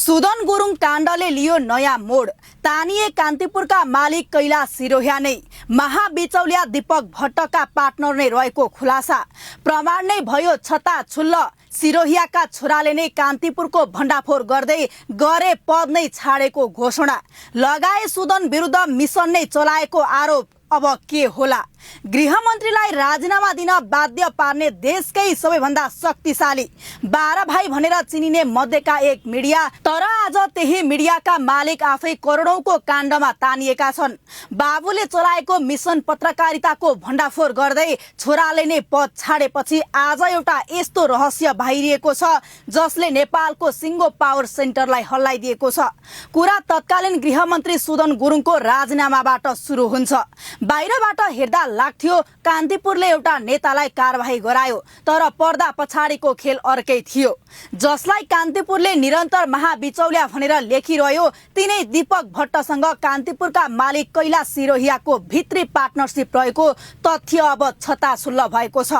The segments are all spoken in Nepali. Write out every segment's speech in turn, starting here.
सुदन गुरुङ काण्डले लियो नयाँ मोड। तानिए कान्तिपुरका मालिक कैलाश सिरोहिया नै महाबिचौलिया दीपक भट्टका पार्टनर नै रहेको खुलासा। प्रमाण नै भयो छताछुल्ल। सिरोहियाका छोराले नै कान्तिपुरको भण्डाफोर गर्दै गरे पद नै छाडेको घोषणा लगाए। सुदन विरुद्ध मिसन नै चलाएको आरोप। अब के होला? गृहमन्त्रीलाई राजीनामा दिन बाध्य पार्ने देशकै सबैभन्दा शक्तिशाली 12 भाइ भनेर चिनिने मध्येका एक मिडिया, तर आज त्यही मिडियाका मालिक आफै करोडौंको काण्डमा तानिएका छन्। बाबुले चलाएको मिसन पत्रकारिताको भण्डाफोर गर्दै छोराले नै पद छाडेपछि आज एउटा यस्तो रहस्य बाहिरिएको छ जसले नेपालको सिङ्गो पावर सेन्टरलाई हल्लाइदिएको छ। कुरा तत्कालीन गृहमन्त्री सुदन गुरुङको राजीनामाबाट सुरु हुन्छ। बाहिरबाट हेर्दा लाग्थ्यो कान्तिपुरले एउटा नेतालाई कारबाही गरायो, तर पर्दा पछाडिको खेल अर्कै थियो। जसलाई कान्तिपुरले निरन्तर महाबिचौलिया भनेर लेखिरह्यो तिनै दीपक भट्टसँग कान्तिपुरका मालिक कैलाश सिरोहियाको भित्री पार्टनरसिप रहेको तथ्य अब छताछुल्ल भएको छ।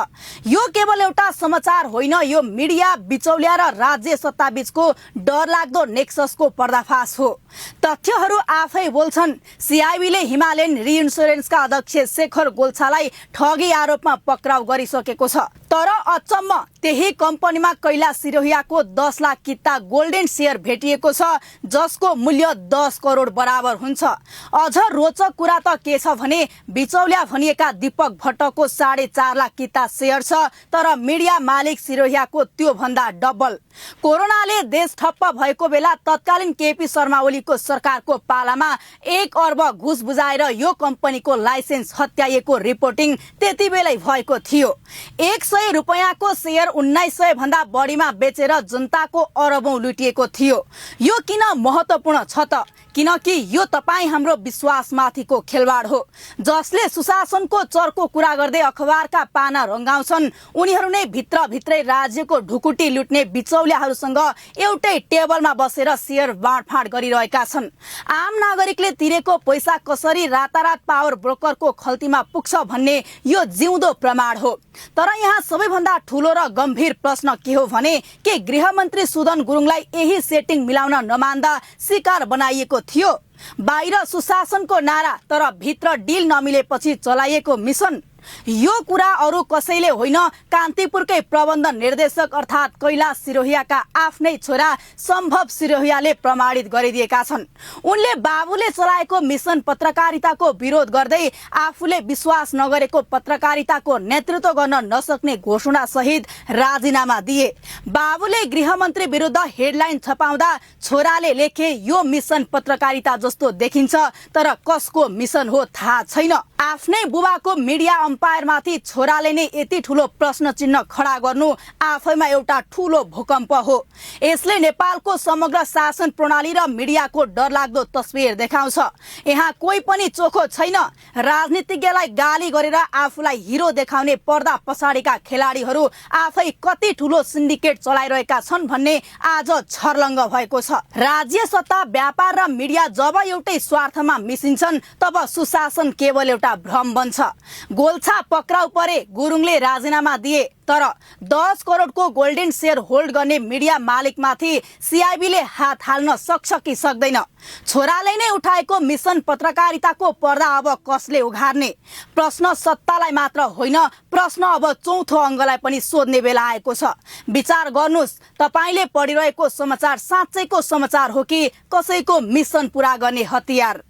यो केवल एउटा समाचार होइन, यो मिडिया बिचौलिया र राज्य सत्ताबीचको डरलाग्दो नेक्ससको पर्दाफास हो। तथ्यहरू आफै बोल्छन्। सिआइबीले हिमालयन रिइन्स्योरेन्सका अध्यक्ष शेखर गोल्छालाई ठगी आरोपमा पक्राउ गरिसकेको छ। तर अचम्म, त्यही कम्पनीमा कैलाश सिरोहियाको 10 लाख किता गोल्डन शेयर भेटिएको छ जसको मूल्य 10 करोड बराबर हुन्छ। अझ रोचक कुरा त के छ भने बिचौलिया भनिएका दीपक भट्टको 4.5 लाख किता शेयर छ, तर मिडिया मालिक सिरोहियाको त्यो भन्दा डबल। कोरोनाले देश ठप्प भएको बेला तत्कालीन केपी शर्मा ओलीको सरकारको पालामा 1 अर्ब घुस बुझाएर यो कम्पनीको लाइसेन्स हत्याइएको रिपोर्टिङ त्यति बेलै भएको थियो। 100 रुपैयाँको शेयर 1900 भन्दा बढीमा बेचेर जनताको अरबौं लुटिएको थियो। यो किन महत्त्वपूर्ण छ त? किनकि यो तपाईं हाम्रो विश्वासमाथिको खेलवाड हो। जसले सुशासनको चर्को कुरा गर्दै अखबारका पाना रंगाउँछन् उनीहरू नै भित्रभित्रै राज्यको ढुकुटी लुट्ने बिचौलियाहरूसँग एउटै टेबलमा बसेर शेयर बाँडफाँड गरिरहेका छन्। आम नागरिकले तिरेको पैसा कसरी रातारात पावर ब्रोकरको खल्तीमा पुग्छ भन्ने यो जिउँदो प्रमाण हो। तर यहाँ सबैभन्दा ठूलो र गम्भीर प्रश्न के हो भने के गृहमन्त्री सुदन गुरुङलाई यही सेटिङ मिलाउन नमान्दा शिकार बनाइएको थियो? बाहिर सुशासनको नारा, तर भित्र डिल नमिलेपछि चलाइएको मिसन। यो कुरा अरू कसैले होइन, कान्तिपुरकै प्रबन्ध निर्देशक अर्थात् कैलाश सिरोहियाका आफ्नै छोरा सम्भव सिरोहियाले प्रमाणित गरिदिएका छन्। उनले बाबुले चलाएको मिसन पत्रकारिताको विरोध गर्दै आफूले विश्वास नगरेको पत्रकारिताको नेतृत्व गर्न नसक्ने घोषणा सहित राजीनामा दिए। बाबुले गृहमन्त्री विरुद्ध हेडलाइन छपाउँदा छोराले लेखे यो मिसन पत्रकारिता जस्तो देखिन्छ, तर कसको मिसन हो थाहा छैन। आफ्नै बुबाको मिडिया अम्पायरमाथि छोराले नै यति ठूलो प्रश्न चिन्ह खडा गर्नु आफैमा एउटा ठूलो भूकम्प हो। यसले नेपालको समग्र शासन प्रणाली र मिडियाको डरलाग्दो तस्बिर देखाउँछ। यहाँ कोही पनि चोखो छैन। राजनीतिज्ञलाई गाली गरेर आफूलाई हिरो देखाउने पर्दा पछाडिका खेलाडीहरू आफै कति ठूलो सिन्डिकेट चलाइरहेका छन् भन्ने आज छर्लङ्ग भएको छ। राज्य सत्ता, व्यापार र मिडिया जब एउटै स्वार्थमा मिसिन्छन् तब सुशासन केवल एउटा भ्रम बन्छ। गोल्छा पक्राउ परे, गुरुङले राजीनामा दिए, तर 10 करोडको गोल्डन शेयर होल्ड गर्ने मिडिया मालिकमाथि सिआइबीले हात हाल्न सक्छ कि सक्दैन? छोराले नै उठाएको मिसन पत्रकारिताको पर्दा अब कसले उघार्ने? प्रश्न सत्तालाई मात्र होइन, प्रश्न अब चौथो अङ्गलाई पनि सोध्ने बेला आएको छ। विचार गर्नुस्, तपाईले पढिरहेको समाचार साँच्चैको समाचार हो कि कसैको मिसन पूरा गर्ने हतियार?